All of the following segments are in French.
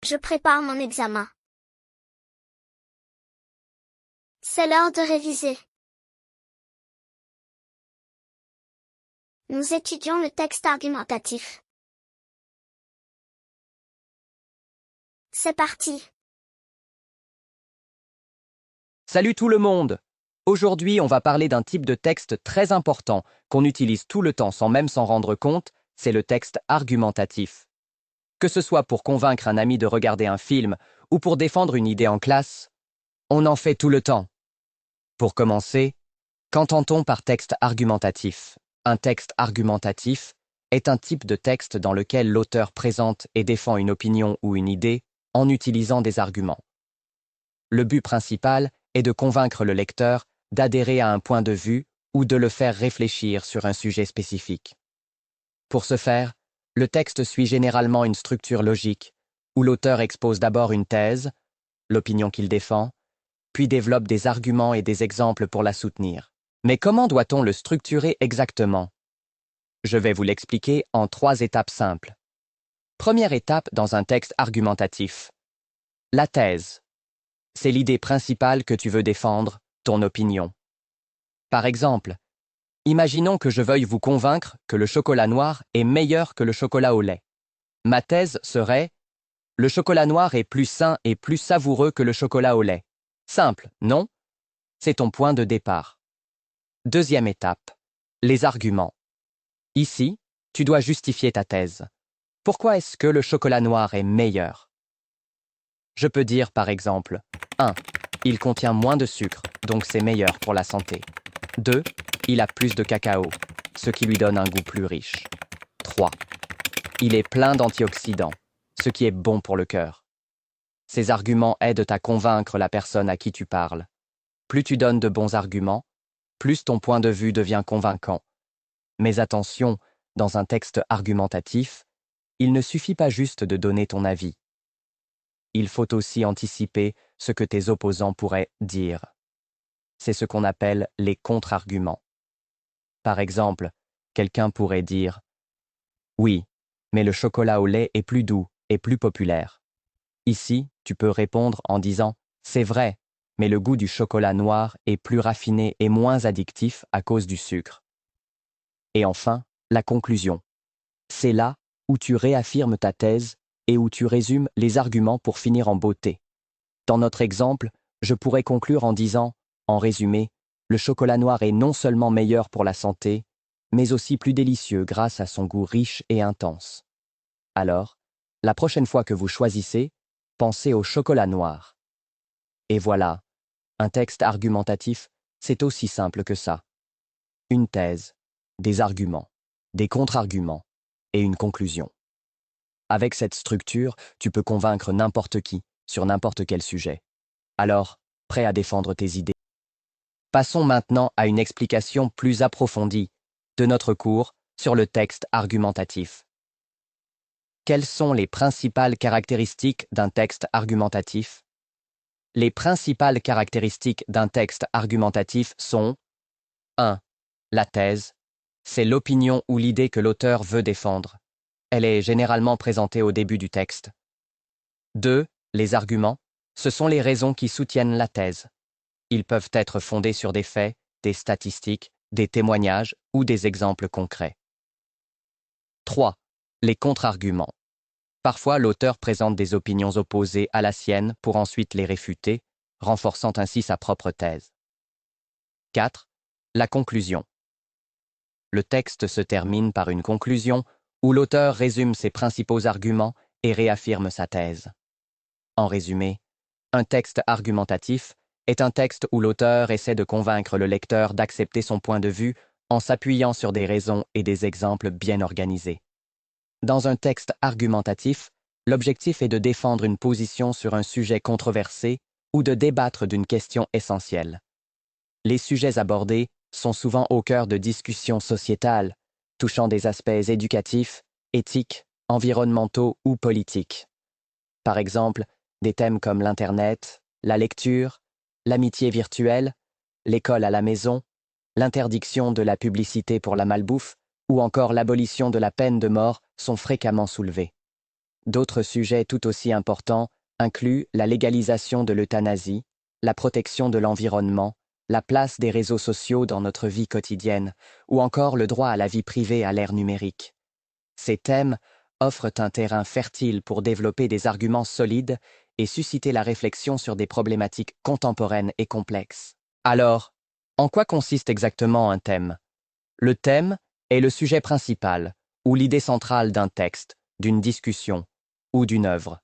Je prépare mon examen. C'est l'heure de réviser. Nous étudions le texte argumentatif. C'est parti. Salut tout le monde! Aujourd'hui, on va parler d'un type de texte très important qu'on utilise tout le temps sans même s'en rendre compte, c'est le texte argumentatif. Que ce soit pour convaincre un ami de regarder un film ou pour défendre une idée en classe, on en fait tout le temps. Pour commencer, qu'entend-on par texte argumentatif? Un texte argumentatif est un type de texte dans lequel l'auteur présente et défend une opinion ou une idée en utilisant des arguments. Le but principal est de convaincre le lecteur d'adhérer à un point de vue ou de le faire réfléchir sur un sujet spécifique. Pour ce faire, le texte suit généralement une structure logique, où l'auteur expose d'abord une thèse, l'opinion qu'il défend, puis développe des arguments et des exemples pour la soutenir. Mais comment doit-on le structurer exactement? Je vais vous l'expliquer en 3 étapes simples. Première étape dans un texte argumentatif. La thèse. C'est l'idée principale que tu veux défendre, ton opinion. Par exemple, imaginons que je veuille vous convaincre que le chocolat noir est meilleur que le chocolat au lait. Ma thèse serait « Le chocolat noir est plus sain et plus savoureux que le chocolat au lait ». Simple, non? C'est ton point de départ. Deuxième étape, les arguments. Ici, tu dois justifier ta thèse. Pourquoi est-ce que le chocolat noir est meilleur? Je peux dire par exemple 1. Il contient moins de sucre, donc c'est meilleur pour la santé. 2. Il a plus de cacao, ce qui lui donne un goût plus riche. 3. Il est plein d'antioxydants, ce qui est bon pour le cœur. Ces arguments aident à convaincre la personne à qui tu parles. Plus tu donnes de bons arguments, plus ton point de vue devient convaincant. Mais attention, dans un texte argumentatif, il ne suffit pas juste de donner ton avis. Il faut aussi anticiper ce que tes opposants pourraient dire. C'est ce qu'on appelle les contre-arguments. Par exemple, quelqu'un pourrait dire « Oui, mais le chocolat au lait est plus doux et plus populaire. » Ici, tu peux répondre en disant « C'est vrai, mais le goût du chocolat noir est plus raffiné et moins addictif à cause du sucre. » Et enfin, la conclusion. C'est là où tu réaffirmes ta thèse et où tu résumes les arguments pour finir en beauté. Dans notre exemple, je pourrais conclure en disant, en résumé, le chocolat noir est non seulement meilleur pour la santé, mais aussi plus délicieux grâce à son goût riche et intense. Alors, la prochaine fois que vous choisissez, pensez au chocolat noir. Et voilà, un texte argumentatif, c'est aussi simple que ça. Une thèse, des arguments, des contre-arguments et une conclusion. Avec cette structure, tu peux convaincre n'importe qui, sur n'importe quel sujet. Alors, prêt à défendre tes idées? Passons maintenant à une explication plus approfondie de notre cours sur le texte argumentatif. Quelles sont les principales caractéristiques d'un texte argumentatif? Les principales caractéristiques d'un texte argumentatif sont 1. La thèse. C'est l'opinion ou l'idée que l'auteur veut défendre. Elle est généralement présentée au début du texte. 2. Les arguments. Ce sont les raisons qui soutiennent la thèse. Ils peuvent être fondés sur des faits, des statistiques, des témoignages ou des exemples concrets. 3. Les contre-arguments. Parfois, l'auteur présente des opinions opposées à la sienne pour ensuite les réfuter, renforçant ainsi sa propre thèse. 4. La conclusion. Le texte se termine par une conclusion où l'auteur résume ses principaux arguments et réaffirme sa thèse. En résumé, un texte argumentatif est un texte où l'auteur essaie de convaincre le lecteur d'accepter son point de vue en s'appuyant sur des raisons et des exemples bien organisés. Dans un texte argumentatif, l'objectif est de défendre une position sur un sujet controversé ou de débattre d'une question essentielle. Les sujets abordés sont souvent au cœur de discussions sociétales, touchant des aspects éducatifs, éthiques, environnementaux ou politiques. Par exemple, des thèmes comme l'Internet, la lecture, l'amitié virtuelle, l'école à la maison, l'interdiction de la publicité pour la malbouffe ou encore l'abolition de la peine de mort sont fréquemment soulevés. D'autres sujets tout aussi importants incluent la légalisation de l'euthanasie, la protection de l'environnement, la place des réseaux sociaux dans notre vie quotidienne, ou encore le droit à la vie privée à l'ère numérique. Ces thèmes offrent un terrain fertile pour développer des arguments solides et susciter la réflexion sur des problématiques contemporaines et complexes. Alors, en quoi consiste exactement un thème? Le thème est le sujet principal, ou l'idée centrale d'un texte, d'une discussion ou d'une œuvre.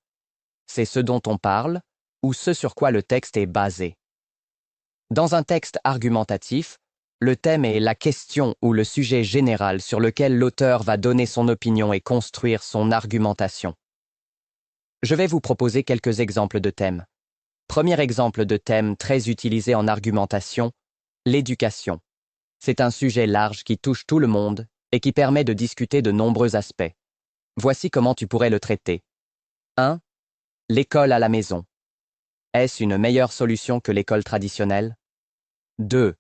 C'est ce dont on parle, ou ce sur quoi le texte est basé. Dans un texte argumentatif, le thème est la question ou le sujet général sur lequel l'auteur va donner son opinion et construire son argumentation. Je vais vous proposer quelques exemples de thèmes. Premier exemple de thème très utilisé en argumentation, l'éducation. C'est un sujet large qui touche tout le monde et qui permet de discuter de nombreux aspects. Voici comment tu pourrais le traiter. 1. L'école à la maison. Est-ce une meilleure solution que l'école traditionnelle? 2.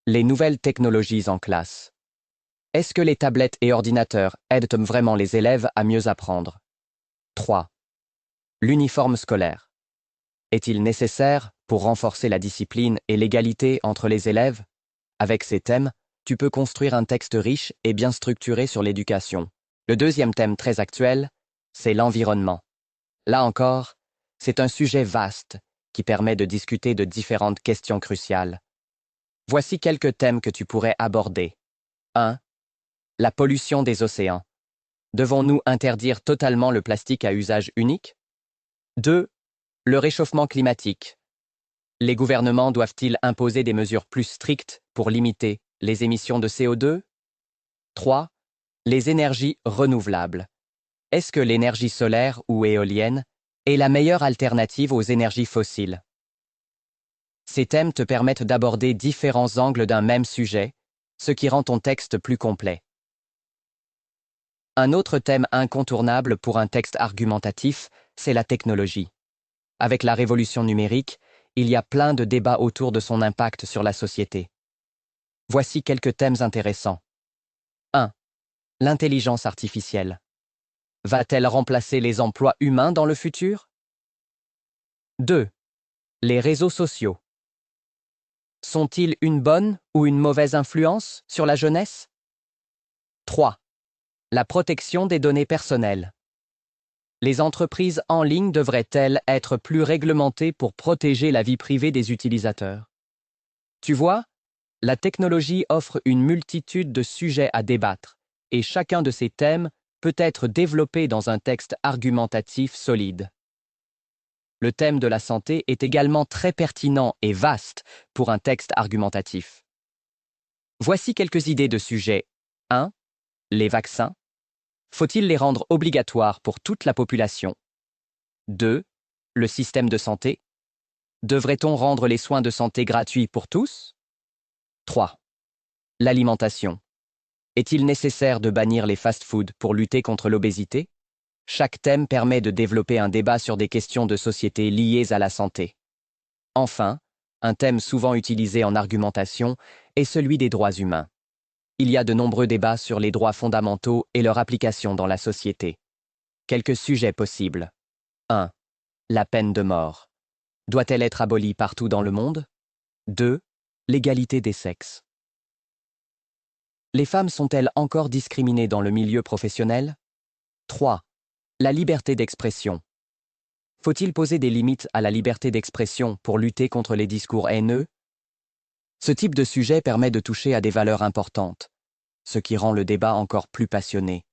Les nouvelles technologies en classe. Est-ce que les tablettes et ordinateurs aident vraiment les élèves à mieux apprendre? 3. L'uniforme scolaire. Est-il nécessaire pour renforcer la discipline et l'égalité entre les élèves? Avec ces thèmes, tu peux construire un texte riche et bien structuré sur l'éducation. Le deuxième thème très actuel, c'est l'environnement. Là encore, c'est un sujet vaste qui permet de discuter de différentes questions cruciales. Voici quelques thèmes que tu pourrais aborder. 1. La pollution des océans. Devons-nous interdire totalement le plastique à usage unique? 2. Le réchauffement climatique. Les gouvernements doivent-ils imposer des mesures plus strictes pour limiter les émissions de CO2? 3. Les énergies renouvelables. Est-ce que l'énergie solaire ou éolienne est la meilleure alternative aux énergies fossiles? Ces thèmes te permettent d'aborder différents angles d'un même sujet, ce qui rend ton texte plus complet. Un autre thème incontournable pour un texte argumentatif, c'est la technologie. Avec la révolution numérique, il y a plein de débats autour de son impact sur la société. Voici quelques thèmes intéressants. 1. L'intelligence artificielle. Va-t-elle remplacer les emplois humains dans le futur? 2. Les réseaux sociaux. Sont-ils une bonne ou une mauvaise influence sur la jeunesse? 3. La protection des données personnelles. Les entreprises en ligne devraient-elles être plus réglementées pour protéger la vie privée des utilisateurs? Tu vois, la technologie offre une multitude de sujets à débattre, et chacun de ces thèmes peut être développé dans un texte argumentatif solide. Le thème de la santé est également très pertinent et vaste pour un texte argumentatif. Voici quelques idées de sujets. 1. Les vaccins. Faut-il les rendre obligatoires pour toute la population? 2. Le système de santé. Devrait-on rendre les soins de santé gratuits pour tous? 3. L'alimentation. Est-il nécessaire de bannir les fast-foods pour lutter contre l'obésité? Chaque thème permet de développer un débat sur des questions de société liées à la santé. Enfin, un thème souvent utilisé en argumentation est celui des droits humains. Il y a de nombreux débats sur les droits fondamentaux et leur application dans la société. Quelques sujets possibles. 1. La peine de mort. Doit-elle être abolie partout dans le monde? 2. L'égalité des sexes. Les femmes sont-elles encore discriminées dans le milieu professionnel? 3. La liberté d'expression. Faut-il poser des limites à la liberté d'expression pour lutter contre les discours haineux? Ce type de sujet permet de toucher à des valeurs importantes, ce qui rend le débat encore plus passionné.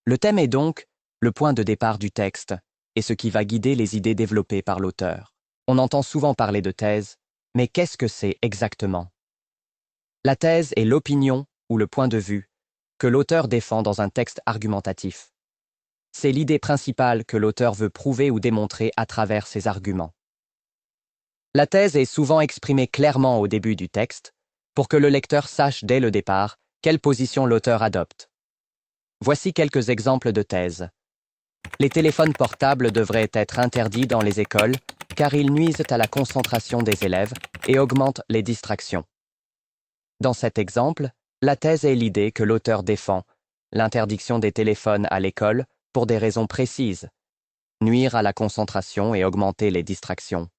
Le thème est donc le point de départ du texte et ce qui va guider les idées développées par l'auteur. On entend souvent parler de thèse, mais qu'est-ce que c'est exactement? La thèse est l'opinion ou le point de vue que l'auteur défend dans un texte argumentatif. C'est l'idée principale que l'auteur veut prouver ou démontrer à travers ses arguments. La thèse est souvent exprimée clairement au début du texte pour que le lecteur sache dès le départ quelle position l'auteur adopte. Voici quelques exemples de thèses. Les téléphones portables devraient être interdits dans les écoles car ils nuisent à la concentration des élèves et augmentent les distractions. Dans cet exemple, la thèse est l'idée que l'auteur défend, l'interdiction des téléphones à l'école pour des raisons précises, nuire à la concentration et augmenter les distractions.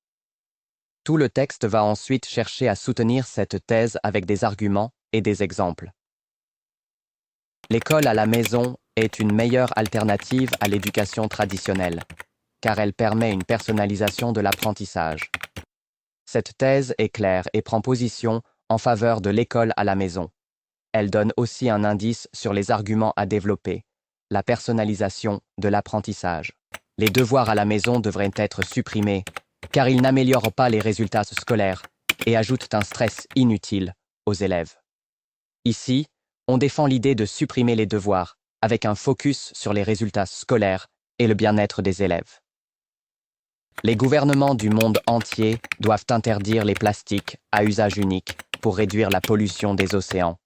Tout le texte va ensuite chercher à soutenir cette thèse avec des arguments et des exemples. L'école à la maison est une meilleure alternative à l'éducation traditionnelle, car elle permet une personnalisation de l'apprentissage. Cette thèse est claire et prend position en faveur de l'école à la maison. Elle donne aussi un indice sur les arguments à développer, la personnalisation de l'apprentissage. Les devoirs à la maison devraient être supprimés, car ils n'améliorent pas les résultats scolaires et ajoutent un stress inutile aux élèves. Ici, on défend l'idée de supprimer les devoirs, avec un focus sur les résultats scolaires et le bien-être des élèves. Les gouvernements du monde entier doivent interdire les plastiques à usage unique pour réduire la pollution des océans.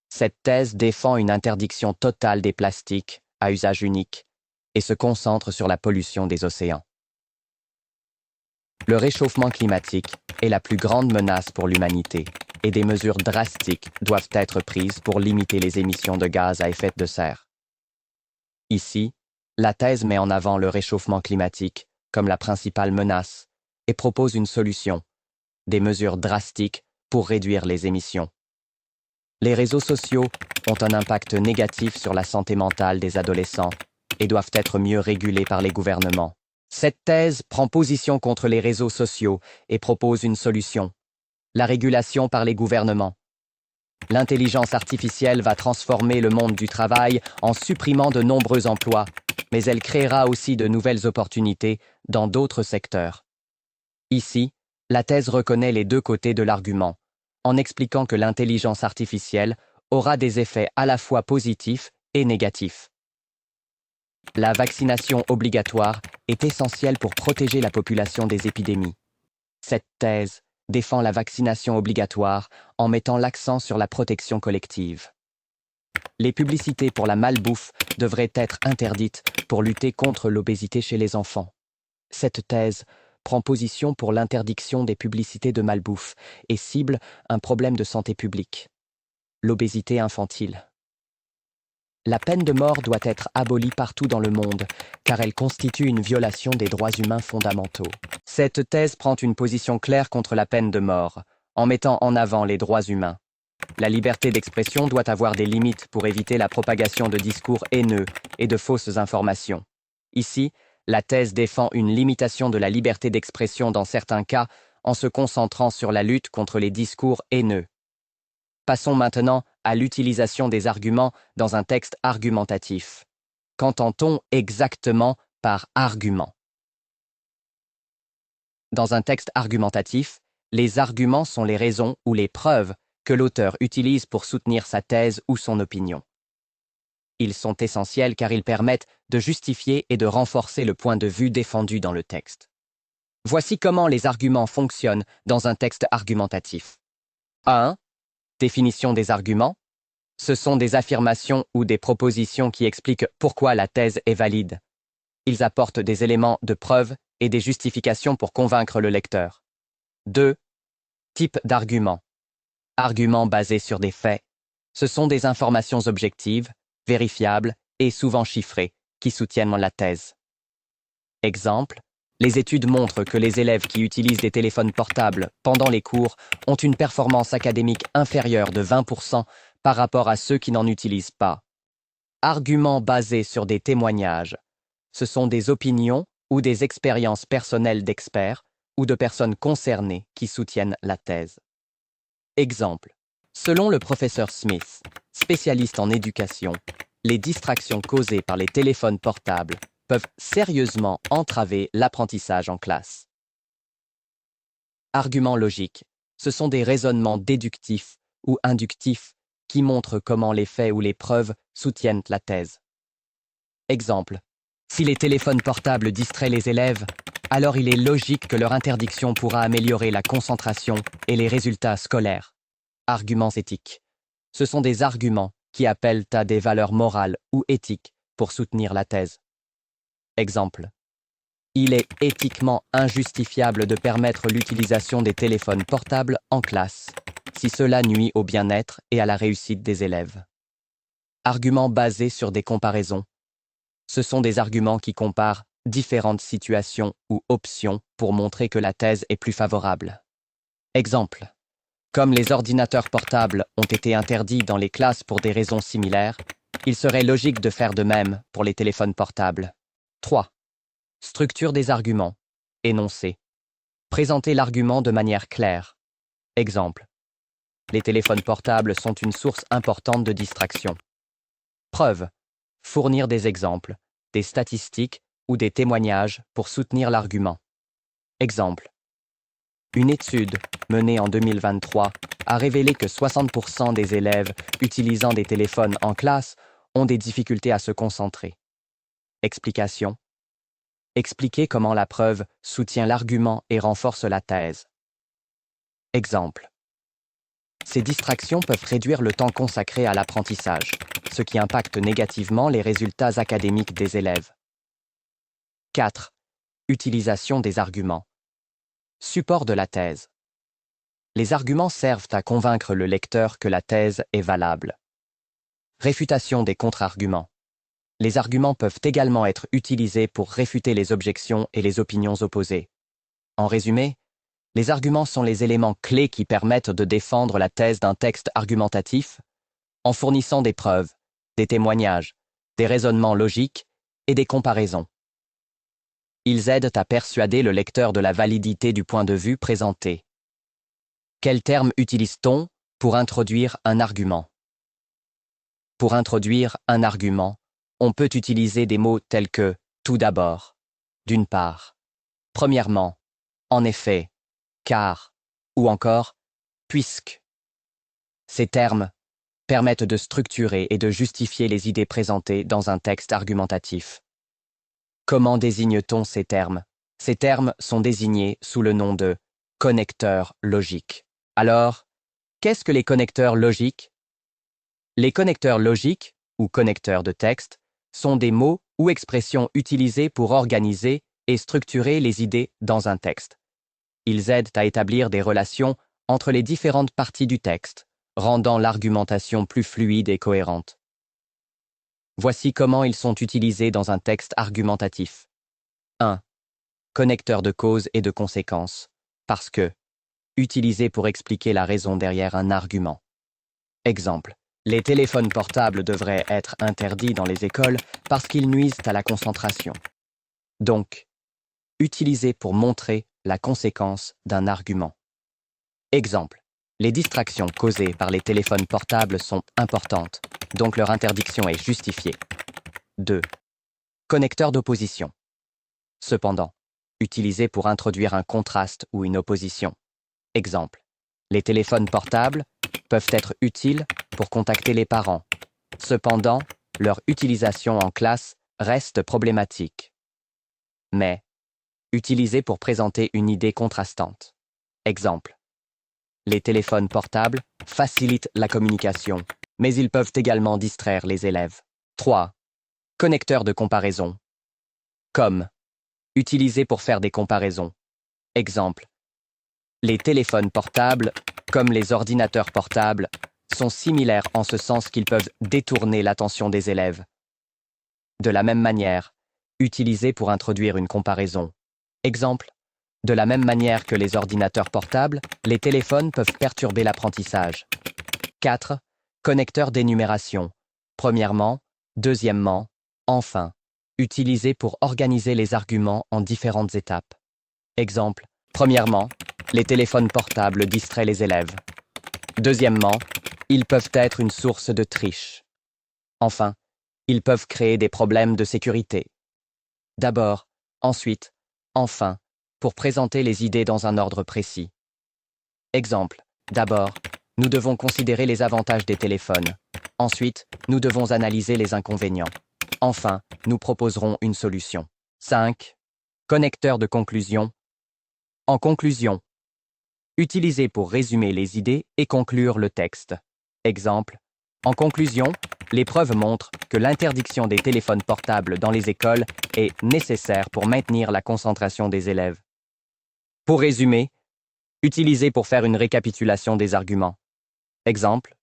Cette thèse défend une interdiction totale des plastiques à usage unique et se concentre sur la pollution des océans. Le réchauffement climatique est la plus grande menace pour l'humanité et des mesures drastiques doivent être prises pour limiter les émissions de gaz à effet de serre. Ici, la thèse met en avant le réchauffement climatique comme la principale menace et propose une solution, des mesures drastiques pour réduire les émissions. Les réseaux sociaux ont un impact négatif sur la santé mentale des adolescents et doivent être mieux régulés par les gouvernements. Cette thèse prend position contre les réseaux sociaux et propose une solution, la régulation par les gouvernements. L'intelligence artificielle va transformer le monde du travail en supprimant de nombreux emplois, mais elle créera aussi de nouvelles opportunités dans d'autres secteurs. Ici, la thèse reconnaît les deux côtés de l'argument, en expliquant que l'intelligence artificielle aura des effets à la fois positifs et négatifs. La vaccination obligatoire est essentielle pour protéger la population des épidémies. Cette thèse défend la vaccination obligatoire en mettant l'accent sur la protection collective. Les publicités pour la malbouffe devraient être interdites pour lutter contre l'obésité chez les enfants. Cette thèse prend position pour l'interdiction des publicités de malbouffe et cible un problème de santé publique, l'obésité infantile. La peine de mort doit être abolie partout dans le monde, car elle constitue une violation des droits humains fondamentaux. Cette thèse prend une position claire contre la peine de mort, en mettant en avant les droits humains. La liberté d'expression doit avoir des limites pour éviter la propagation de discours haineux et de fausses informations. Ici, la thèse défend une limitation de la liberté d'expression dans certains cas en se concentrant sur la lutte contre les discours haineux. Passons maintenant à l'utilisation des arguments dans un texte argumentatif. Qu'entend-on exactement par argument? Dans un texte argumentatif, les arguments sont les raisons ou les preuves que l'auteur utilise pour soutenir sa thèse ou son opinion. Ils sont essentiels car ils permettent de justifier et de renforcer le point de vue défendu dans le texte. Voici comment les arguments fonctionnent dans un texte argumentatif. 1. Définition des arguments. Ce sont des affirmations ou des propositions qui expliquent pourquoi la thèse est valide. Ils apportent des éléments de preuve et des justifications pour convaincre le lecteur. 2. Type d'argument. Arguments basés sur des faits. Ce sont des informations objectives, vérifiables et souvent chiffrées qui soutiennent la thèse. Exemple, les études montrent que les élèves qui utilisent des téléphones portables pendant les cours ont une performance académique inférieure de 20% par rapport à ceux qui n'en utilisent pas. Arguments basés sur des témoignages. Ce sont des opinions ou des expériences personnelles d'experts ou de personnes concernées qui soutiennent la thèse. Exemple. Selon le professeur Smith, spécialiste en éducation, les distractions causées par les téléphones portables peuvent sérieusement entraver l'apprentissage en classe. Arguments logiques. Ce sont des raisonnements déductifs ou inductifs qui montrent comment les faits ou les preuves soutiennent la thèse. Exemple. Si les téléphones portables distraient les élèves, alors il est logique que leur interdiction pourra améliorer la concentration et les résultats scolaires. Arguments éthiques. Ce sont des arguments qui appellent à des valeurs morales ou éthiques pour soutenir la thèse. Exemple. Il est éthiquement injustifiable de permettre l'utilisation des téléphones portables en classe, si cela nuit au bien-être et à la réussite des élèves. Arguments basés sur des comparaisons. Ce sont des arguments qui comparent différentes situations ou options pour montrer que la thèse est plus favorable. Exemple. Comme les ordinateurs portables ont été interdits dans les classes pour des raisons similaires, il serait logique de faire de même pour les téléphones portables. 3. Structure des arguments. Énoncé. Présenter l'argument de manière claire. Exemple. Les téléphones portables sont une source importante de distraction. Preuve. Fournir des exemples, des statistiques ou des témoignages pour soutenir l'argument. Exemple. Une étude menée en 2023 a révélé que 60% des élèves utilisant des téléphones en classe ont des difficultés à se concentrer. Explication. Expliquer comment la preuve soutient l'argument et renforce la thèse. Exemple. Ces distractions peuvent réduire le temps consacré à l'apprentissage, ce qui impacte négativement les résultats académiques des élèves. 4. Utilisation des arguments. Support de la thèse. Les arguments servent à convaincre le lecteur que la thèse est valable. Réfutation des contre-arguments. Les arguments peuvent également être utilisés pour réfuter les objections et les opinions opposées. En résumé, les arguments sont les éléments clés qui permettent de défendre la thèse d'un texte argumentatif en fournissant des preuves, des témoignages, des raisonnements logiques et des comparaisons. Ils aident à persuader le lecteur de la validité du point de vue présenté. Quels termes utilise-t-on pour introduire un argument? Pour introduire un argument, on peut utiliser des mots tels que « tout d'abord »,« d'une part »,« premièrement »,« en effet »,« car » ou encore « puisque ». Ces termes permettent de structurer et de justifier les idées présentées dans un texte argumentatif. Comment désigne-t-on ces termes? Ces termes sont désignés sous le nom de connecteurs logiques. Alors, qu'est-ce que les connecteurs logiques? Les connecteurs logiques, ou connecteurs de texte, sont des mots ou expressions utilisés pour organiser et structurer les idées dans un texte. Ils aident à établir des relations entre les différentes parties du texte, rendant l'argumentation plus fluide et cohérente. Voici comment ils sont utilisés dans un texte argumentatif. 1. Connecteur de cause et de conséquence, parce que, utilisé pour expliquer la raison derrière un argument. Exemple. Les téléphones portables devraient être interdits dans les écoles parce qu'ils nuisent à la concentration. Donc, utilisé pour montrer la conséquence d'un argument. Exemple. Les distractions causées par les téléphones portables sont importantes, donc leur interdiction est justifiée. 2. Connecteur d'opposition. Cependant, utilisé pour introduire un contraste ou une opposition. Exemple. Les téléphones portables peuvent être utiles pour contacter les parents. Cependant, leur utilisation en classe reste problématique. Mais, utilisé pour présenter une idée contrastante. Exemple. Les téléphones portables facilitent la communication, mais ils peuvent également distraire les élèves. 3. Connecteur de comparaison. Comme. Utilisé pour faire des comparaisons. Exemple. Les téléphones portables, comme les ordinateurs portables, sont similaires en ce sens qu'ils peuvent détourner l'attention des élèves. De la même manière, utilisé pour introduire une comparaison. Exemple. De la même manière que les ordinateurs portables, les téléphones peuvent perturber l'apprentissage. 4. Connecteur d'énumération. Premièrement, deuxièmement, enfin. Utilisé pour organiser les arguments en différentes étapes. Exemple. Premièrement, les téléphones portables distraient les élèves. Deuxièmement, ils peuvent être une source de triche. Enfin, ils peuvent créer des problèmes de sécurité. D'abord, ensuite, enfin, pour présenter les idées dans un ordre précis. Exemple. D'abord, nous devons considérer les avantages des téléphones. Ensuite, nous devons analyser les inconvénients. Enfin, nous proposerons une solution. 5. Connecteur de conclusion. En conclusion, utilisé pour résumer les idées et conclure le texte. Exemple. En conclusion, les preuves montrent que l'interdiction des téléphones portables dans les écoles est nécessaire pour maintenir la concentration des élèves. Pour résumer, utilisé pour faire une récapitulation des arguments. Exemple.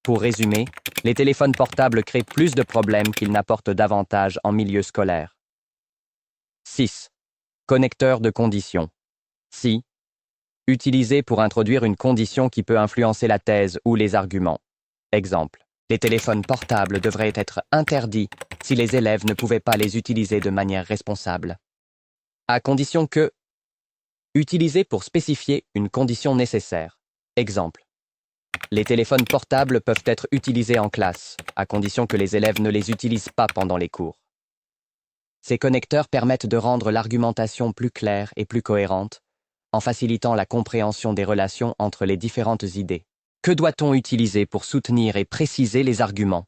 Pour résumer, les téléphones portables créent plus de problèmes qu'ils n'apportent davantage en milieu scolaire. 6. Connecteur de conditions. Si. Utilisé pour introduire une condition qui peut influencer la thèse ou les arguments. Exemple. Les téléphones portables devraient être interdits si les élèves ne pouvaient pas les utiliser de manière responsable. À condition que. Utilisé pour spécifier une condition nécessaire. Exemple. Les téléphones portables peuvent être utilisés en classe, à condition que les élèves ne les utilisent pas pendant les cours. Ces connecteurs permettent de rendre l'argumentation plus claire et plus cohérente, en facilitant la compréhension des relations entre les différentes idées. Que doit-on utiliser pour soutenir et préciser les arguments?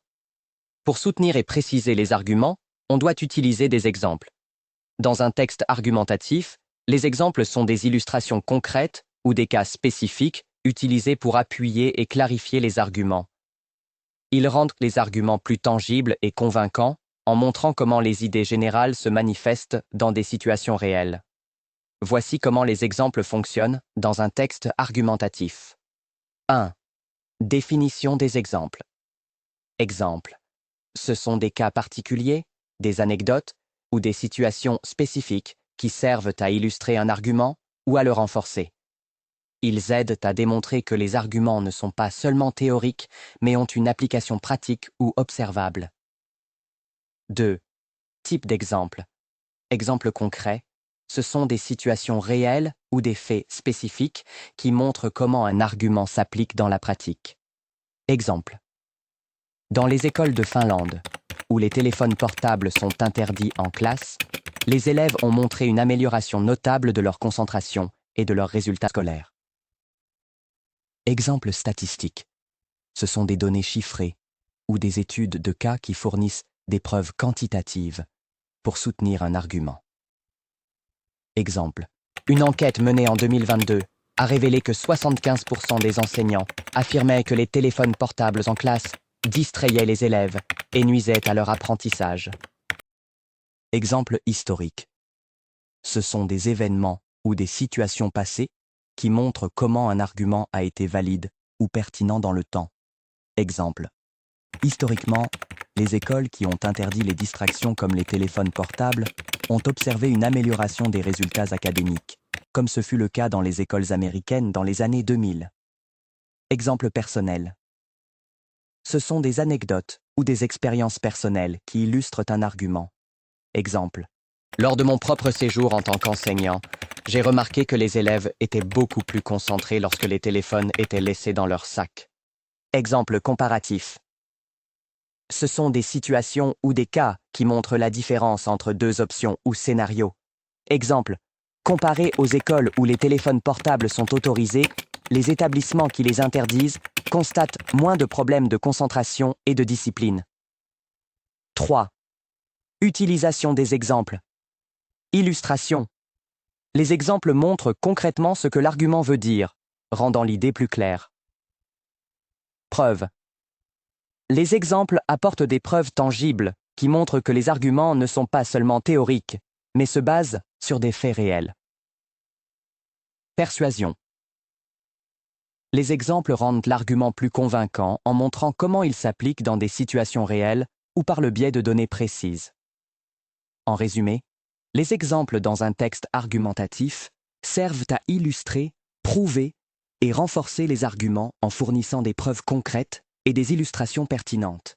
Pour soutenir et préciser les arguments, on doit utiliser des exemples. Dans un texte argumentatif, les exemples sont des illustrations concrètes ou des cas spécifiques utilisés pour appuyer et clarifier les arguments. Ils rendent les arguments plus tangibles et convaincants en montrant comment les idées générales se manifestent dans des situations réelles. Voici comment les exemples fonctionnent dans un texte argumentatif. 1. Définition des exemples. Exemple. Ce sont des cas particuliers, des anecdotes ou des situations spécifiques qui servent à illustrer un argument ou à le renforcer. Ils aident à démontrer que les arguments ne sont pas seulement théoriques, mais ont une application pratique ou observable. 2. Type d'exemple. Exemple concret. Ce sont des situations réelles ou des faits spécifiques qui montrent comment un argument s'applique dans la pratique. Exemple. Dans les écoles de Finlande, où les téléphones portables sont interdits en classe, les élèves ont montré une amélioration notable de leur concentration et de leurs résultats scolaires. Exemple statistique. Ce sont des données chiffrées ou des études de cas qui fournissent des preuves quantitatives pour soutenir un argument. Exemple. Une enquête menée en 2022 a révélé que 75% des enseignants affirmaient que les téléphones portables en classe distrayaient les élèves et nuisaient à leur apprentissage. Exemple historique. Ce sont des événements ou des situations passées qui montrent comment un argument a été valide ou pertinent dans le temps. Exemple. Historiquement, les écoles qui ont interdit les distractions comme les téléphones portables ont observé une amélioration des résultats académiques, comme ce fut le cas dans les écoles américaines dans les années 2000. Exemple personnel. Ce sont des anecdotes ou des expériences personnelles qui illustrent un argument. Exemple. Lors de mon propre séjour en tant qu'enseignant, j'ai remarqué que les élèves étaient beaucoup plus concentrés lorsque les téléphones étaient laissés dans leur sac. Exemple comparatif. Ce sont des situations ou des cas qui montrent la différence entre deux options ou scénarios. Exemple. Comparé aux écoles où les téléphones portables sont autorisés, les établissements qui les interdisent constatent moins de problèmes de concentration et de discipline. 3. Utilisation des exemples. Illustration. Les exemples montrent concrètement ce que l'argument veut dire, rendant l'idée plus claire. Preuve. Les exemples apportent des preuves tangibles qui montrent que les arguments ne sont pas seulement théoriques, mais se basent sur des faits réels. Persuasion. Les exemples rendent l'argument plus convaincant en montrant comment il s'applique dans des situations réelles ou par le biais de données précises. En résumé, les exemples dans un texte argumentatif servent à illustrer, prouver et renforcer les arguments en fournissant des preuves concrètes et des illustrations pertinentes.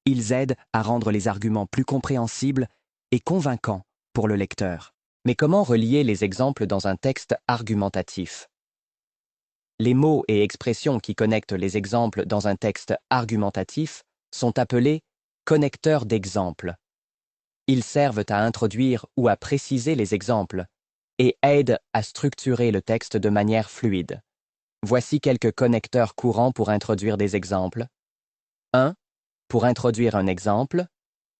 Ils aident à rendre les arguments plus compréhensibles et convaincants pour le lecteur. Mais comment relier les exemples dans un texte argumentatif? Les mots et expressions qui connectent les exemples dans un texte argumentatif sont appelés connecteurs d'exemples. Ils servent à introduire ou à préciser les exemples et aident à structurer le texte de manière fluide. Voici quelques connecteurs courants pour introduire des exemples. 1. Pour introduire un exemple,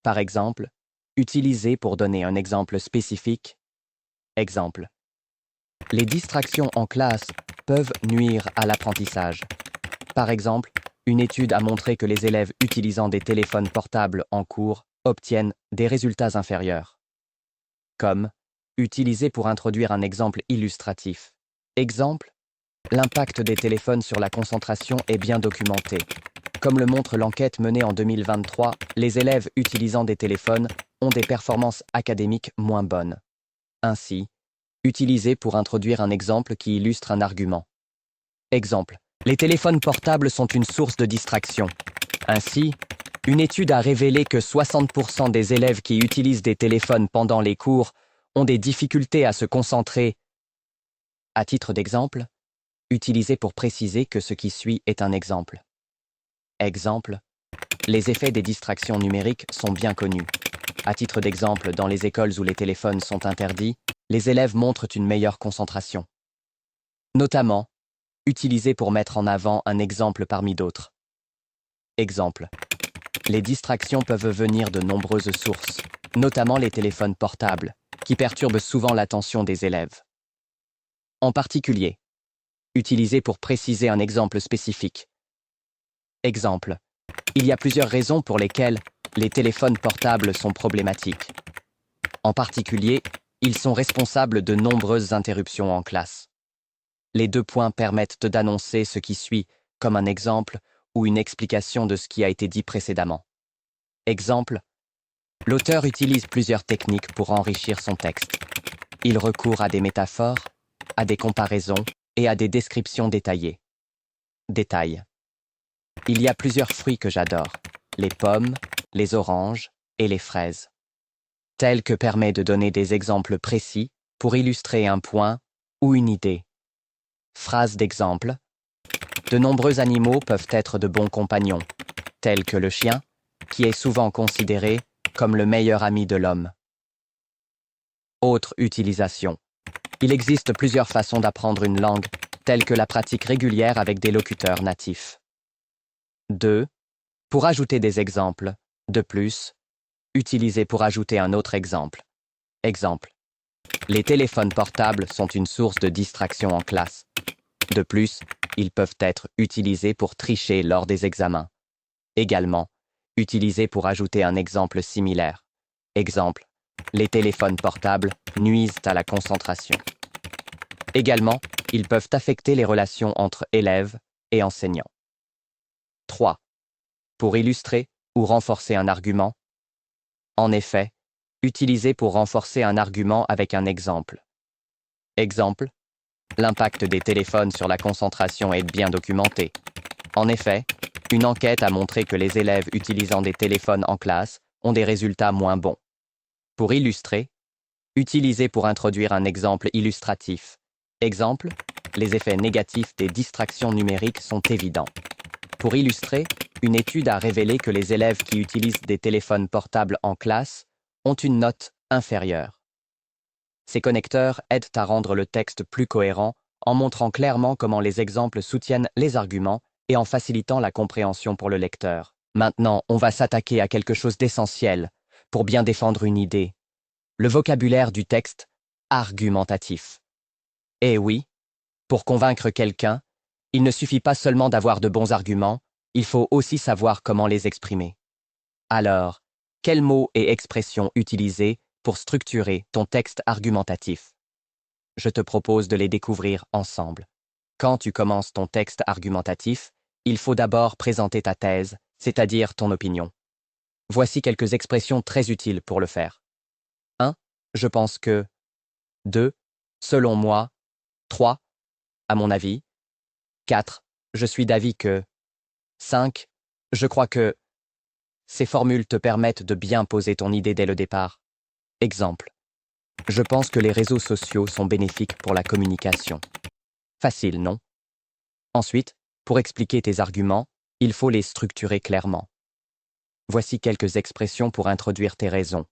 par exemple, utiliser pour donner un exemple spécifique. Exemple. Les distractions en classe peuvent nuire à l'apprentissage. Par exemple, une étude a montré que les élèves utilisant des téléphones portables en cours obtiennent des résultats inférieurs. Comme utiliser pour introduire un exemple illustratif. Exemple. L'impact des téléphones sur la concentration est bien documenté. Comme le montre l'enquête menée en 2023, les élèves utilisant des téléphones ont des performances académiques moins bonnes. Ainsi, utilisez pour introduire un exemple qui illustre un argument. Exemple. Les téléphones portables sont une source de distraction. Ainsi, une étude a révélé que 60% des élèves qui utilisent des téléphones pendant les cours ont des difficultés à se concentrer. À titre d'exemple, utilisez pour préciser que ce qui suit est un exemple. Exemple. Les effets des distractions numériques sont bien connus. À titre d'exemple, dans les écoles où les téléphones sont interdits, les élèves montrent une meilleure concentration. Notamment, utilisez pour mettre en avant un exemple parmi d'autres. Exemple. Les distractions peuvent venir de nombreuses sources, notamment les téléphones portables, qui perturbent souvent l'attention des élèves. En particulier, utilisez pour préciser un exemple spécifique. Exemple. Il y a plusieurs raisons pour lesquelles les téléphones portables sont problématiques. En particulier, ils sont responsables de nombreuses interruptions en classe. Les 2 points permettent d'annoncer ce qui suit comme un exemple ou une explication de ce qui a été dit précédemment. Exemple. L'auteur utilise plusieurs techniques pour enrichir son texte. Il recourt à des métaphores, à des comparaisons et à des descriptions détaillées. Détail. Il y a plusieurs fruits que j'adore, les pommes, les oranges et les fraises. Tel que permet de donner des exemples précis pour illustrer un point ou une idée. Phrase d'exemple. De nombreux animaux peuvent être de bons compagnons, tels que le chien, qui est souvent considéré comme le meilleur ami de l'homme. Autre utilisation. Il existe plusieurs façons d'apprendre une langue, telle que la pratique régulière avec des locuteurs natifs. 2. Pour ajouter des exemples. De plus, utilisez pour ajouter un autre exemple. Exemple. Les téléphones portables sont une source de distraction en classe. De plus, ils peuvent être utilisés pour tricher lors des examens. Également, utilisez pour ajouter un exemple similaire. Exemple. Les téléphones portables nuisent à la concentration. Également, ils peuvent affecter les relations entre élèves et enseignants. 3. Pour illustrer ou renforcer un argument. En effet, utilisez pour renforcer un argument avec un exemple. Exemple. L'impact des téléphones sur la concentration est bien documenté. En effet, une enquête a montré que les élèves utilisant des téléphones en classe ont des résultats moins bons. Pour illustrer, utilisez pour introduire un exemple illustratif. Exemple, les effets négatifs des distractions numériques sont évidents. Pour illustrer, une étude a révélé que les élèves qui utilisent des téléphones portables en classe ont une note inférieure. Ces connecteurs aident à rendre le texte plus cohérent en montrant clairement comment les exemples soutiennent les arguments et en facilitant la compréhension pour le lecteur. Maintenant, on va s'attaquer à quelque chose d'essentiel pour bien défendre une idée. Le vocabulaire du texte argumentatif. Eh oui, pour convaincre quelqu'un, il ne suffit pas seulement d'avoir de bons arguments, il faut aussi savoir comment les exprimer. Alors, quels mots et expressions utiliser pour structurer ton texte argumentatif? Je te propose de les découvrir ensemble. Quand tu commences ton texte argumentatif, il faut d'abord présenter ta thèse, c'est-à-dire ton opinion. Voici quelques expressions très utiles pour le faire. 1. Je pense que. 2. Selon moi. 3. À mon avis. 4. Je suis d'avis que. 5. Je crois que. Ces formules te permettent de bien poser ton idée dès le départ. Exemple. Je pense que les réseaux sociaux sont bénéfiques pour la communication. Facile, non? Ensuite, pour expliquer tes arguments, il faut les structurer clairement. Voici quelques expressions pour introduire tes raisons.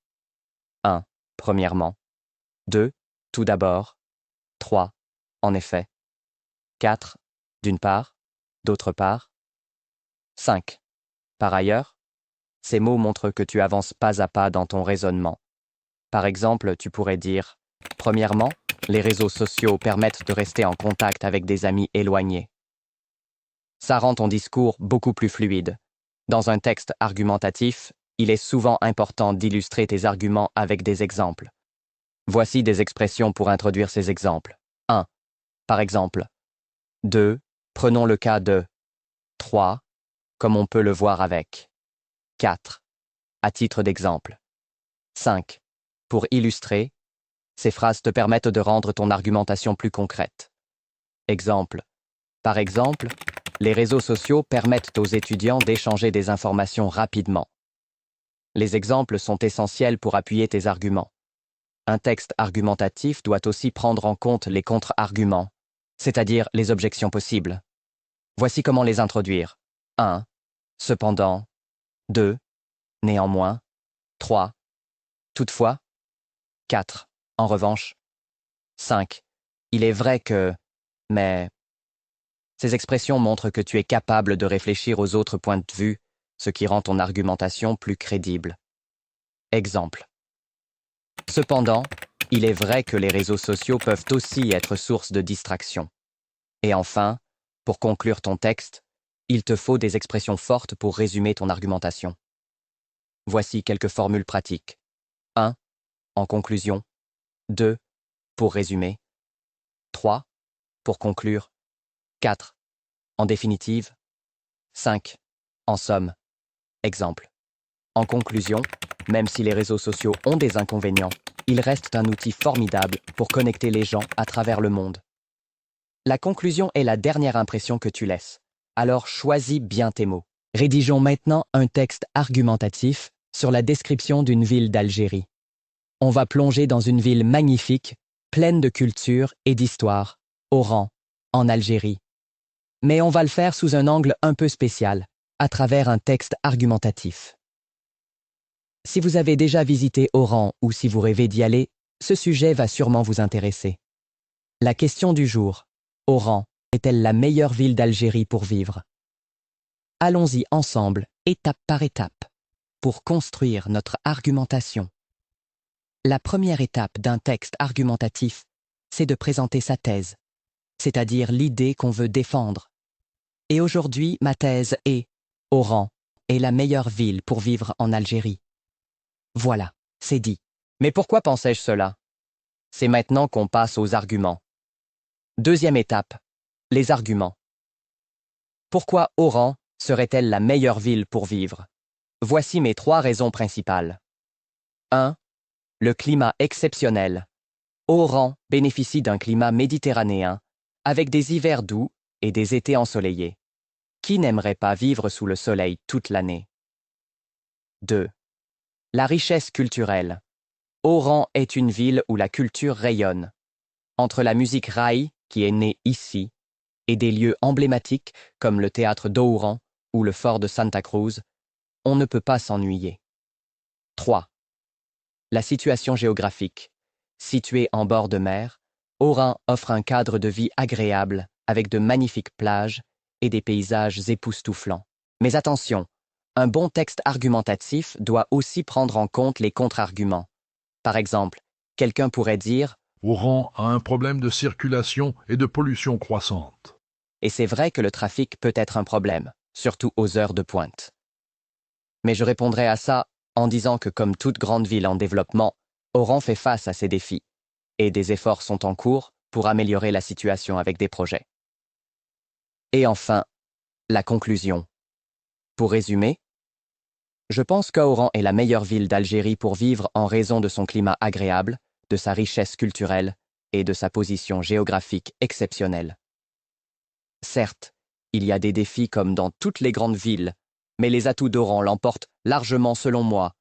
1. Premièrement. 2. Tout d'abord. 3. En effet. 4. D'une part. D'autre part. 5. Par ailleurs. Ces mots montrent que tu avances pas à pas dans ton raisonnement. Par exemple, tu pourrais dire « Premièrement, les réseaux sociaux permettent de rester en contact avec des amis éloignés. » Ça rend ton discours beaucoup plus fluide. Dans un texte argumentatif, il est souvent important d'illustrer tes arguments avec des exemples. Voici des expressions pour introduire ces exemples. 1. Par exemple. 2. Prenons le cas de. 3. comme on peut le voir avec 4. À titre d'exemple. 5. Pour illustrer, ces phrases te permettent de rendre ton argumentation plus concrète. Exemple. Par exemple, les réseaux sociaux permettent aux étudiants d'échanger des informations rapidement. Les exemples sont essentiels pour appuyer tes arguments. Un texte argumentatif doit aussi prendre en compte les contre-arguments, c'est-à-dire les objections possibles. Voici comment les introduire. 1. Cependant. 2. Néanmoins. 3. Toutefois. 4. En revanche. 5. Il est vrai que... Mais... Ces expressions montrent que tu es capable de réfléchir aux autres points de vue, ce qui rend ton argumentation plus crédible. Exemple. Cependant, il est vrai que les réseaux sociaux peuvent aussi être source de distraction. Et enfin, pour conclure ton texte, il te faut des expressions fortes pour résumer ton argumentation. Voici quelques formules pratiques. 1. En conclusion. 2. Pour résumer. 3. Pour conclure. 4. En définitive. 5. En somme. Exemple. En conclusion, même si les réseaux sociaux ont des inconvénients, ils restent un outil formidable pour connecter les gens à travers le monde. La conclusion est la dernière impression que tu laisses. Alors choisis bien tes mots. Rédigeons maintenant un texte argumentatif sur la description d'une ville d'Algérie. On va plonger dans une ville magnifique, pleine de culture et d'histoire, Oran, en Algérie. Mais on va le faire sous un angle un peu spécial, à travers un texte argumentatif. Si vous avez déjà visité Oran ou si vous rêvez d'y aller, ce sujet va sûrement vous intéresser. La question du jour. Oran est-elle la meilleure ville d'Algérie pour vivre? Allons-y ensemble, étape par étape, pour construire notre argumentation. La première étape d'un texte argumentatif, c'est de présenter sa thèse, c'est-à-dire l'idée qu'on veut défendre. Et aujourd'hui, ma thèse est Oran est la meilleure ville pour vivre en Algérie. Voilà, c'est dit. Mais pourquoi pensais-je cela? C'est maintenant qu'on passe aux arguments. Deuxième étape, les arguments. Pourquoi Oran serait-elle la meilleure ville pour vivre? Voici mes 3 raisons principales. 1. Le climat exceptionnel. Oran bénéficie d'un climat méditerranéen, avec des hivers doux et des étés ensoleillés. Qui n'aimerait pas vivre sous le soleil toute l'année? 2. La richesse culturelle. Oran est une ville où la culture rayonne. Entre la musique raï, qui est née ici, et des lieux emblématiques comme le théâtre d'Oran ou le fort de Santa Cruz, on ne peut pas s'ennuyer. 3. La situation géographique. Située en bord de mer, Oran offre un cadre de vie agréable avec de magnifiques plages et des paysages époustouflants. Mais attention, un bon texte argumentatif doit aussi prendre en compte les contre-arguments. Par exemple, quelqu'un pourrait dire Oran a un problème de circulation et de pollution croissante. « Et c'est vrai que le trafic peut être un problème, surtout aux heures de pointe. » Mais je répondrai à ça en disant que comme toute grande ville en développement, Oran fait face à ces défis, et des efforts sont en cours pour améliorer la situation avec des projets. Et enfin, la conclusion. Pour résumer, je pense qu'Oran est la meilleure ville d'Algérie pour vivre en raison de son climat agréable, de sa richesse culturelle et de sa position géographique exceptionnelle. Certes, il y a des défis comme dans toutes les grandes villes, mais les atouts d'Oran l'emportent largement selon moi.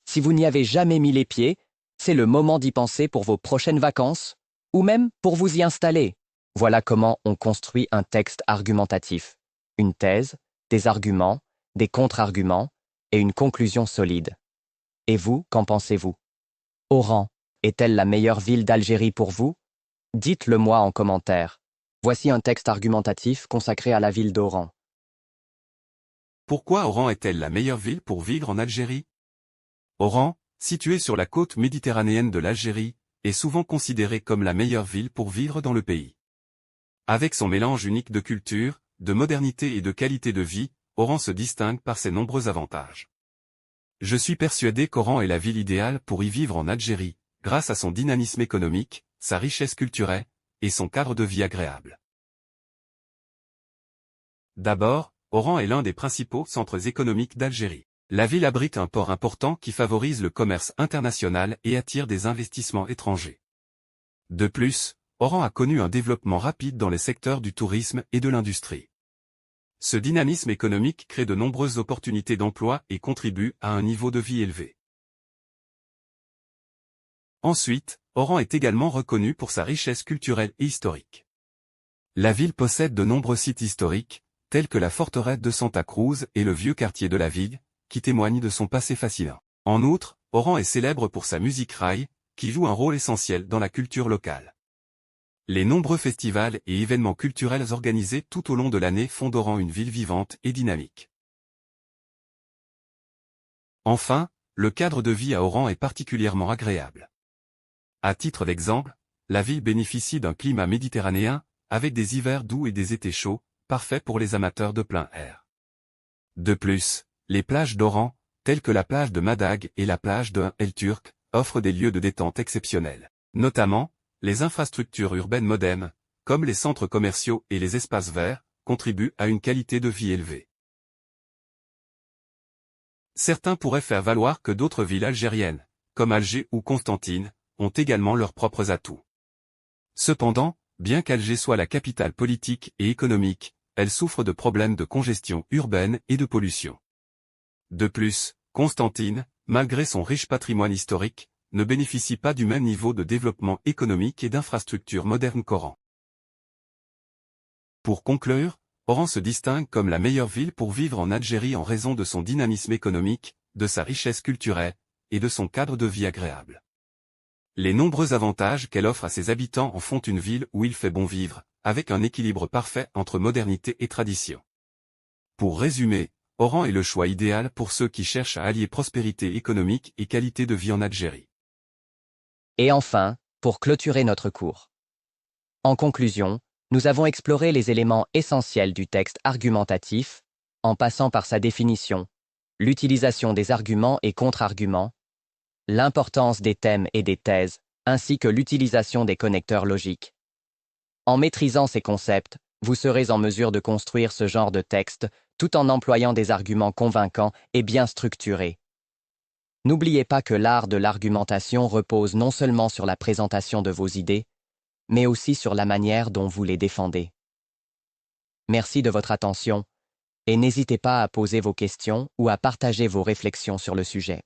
Si vous n'y avez jamais mis les pieds, c'est le moment d'y penser pour vos prochaines vacances, ou même pour vous y installer. Voilà comment on construit un texte argumentatif. Une thèse, des arguments, des contre-arguments et une conclusion solide. Et vous, qu'en pensez-vous? Oran est-elle la meilleure ville d'Algérie pour vous? Dites-le moi en commentaire. Voici un texte argumentatif consacré à la ville d'Oran. Pourquoi Oran est-elle la meilleure ville pour vivre en Algérie? Oran, située sur la côte méditerranéenne de l'Algérie, est souvent considérée comme la meilleure ville pour vivre dans le pays. Avec son mélange unique de culture, de modernité et de qualité de vie, Oran se distingue par ses nombreux avantages. Je suis persuadé qu'Oran est la ville idéale pour y vivre en Algérie, grâce à son dynamisme économique, sa richesse culturelle et son cadre de vie agréable. D'abord, Oran est l'un des principaux centres économiques d'Algérie. La ville abrite un port important qui favorise le commerce international et attire des investissements étrangers. De plus, Oran a connu un développement rapide dans les secteurs du tourisme et de l'industrie. Ce dynamisme économique crée de nombreuses opportunités d'emploi et contribue à un niveau de vie élevé. Ensuite, Oran est également reconnu pour sa richesse culturelle et historique. La ville possède de nombreux sites historiques, tels que la forteresse de Santa Cruz et le vieux quartier de la Vigue, qui témoignent de son passé fascinant. En outre, Oran est célèbre pour sa musique raï, qui joue un rôle essentiel dans la culture locale. Les nombreux festivals et événements culturels organisés tout au long de l'année font d'Oran une ville vivante et dynamique. Enfin, le cadre de vie à Oran est particulièrement agréable. À titre d'exemple, la ville bénéficie d'un climat méditerranéen, avec des hivers doux et des étés chauds, parfaits pour les amateurs de plein air. De plus, les plages d'Oran, telles que la plage de Madag et la plage de El Turk, offrent des lieux de détente exceptionnels. Notamment, les infrastructures urbaines modernes, comme les centres commerciaux et les espaces verts, contribuent à une qualité de vie élevée. Certains pourraient faire valoir que d'autres villes algériennes, comme Alger ou Constantine, ont également leurs propres atouts. Cependant, bien qu'Alger soit la capitale politique et économique, elle souffre de problèmes de congestion urbaine et de pollution. De plus, Constantine, malgré son riche patrimoine historique, ne bénéficie pas du même niveau de développement économique et d'infrastructures modernes qu'Oran. Pour conclure, Oran se distingue comme la meilleure ville pour vivre en Algérie en raison de son dynamisme économique, de sa richesse culturelle, et de son cadre de vie agréable. Les nombreux avantages qu'elle offre à ses habitants en font une ville où il fait bon vivre, avec un équilibre parfait entre modernité et tradition. Pour résumer, Oran est le choix idéal pour ceux qui cherchent à allier prospérité économique et qualité de vie en Algérie. Et enfin, pour clôturer notre cours. En conclusion, nous avons exploré les éléments essentiels du texte argumentatif, en passant par sa définition, l'utilisation des arguments et contre-arguments, l'importance des thèmes et des thèses, ainsi que l'utilisation des connecteurs logiques. En maîtrisant ces concepts, vous serez en mesure de construire ce genre de texte tout en employant des arguments convaincants et bien structurés. N'oubliez pas que l'art de l'argumentation repose non seulement sur la présentation de vos idées, mais aussi sur la manière dont vous les défendez. Merci de votre attention, et n'hésitez pas à poser vos questions ou à partager vos réflexions sur le sujet.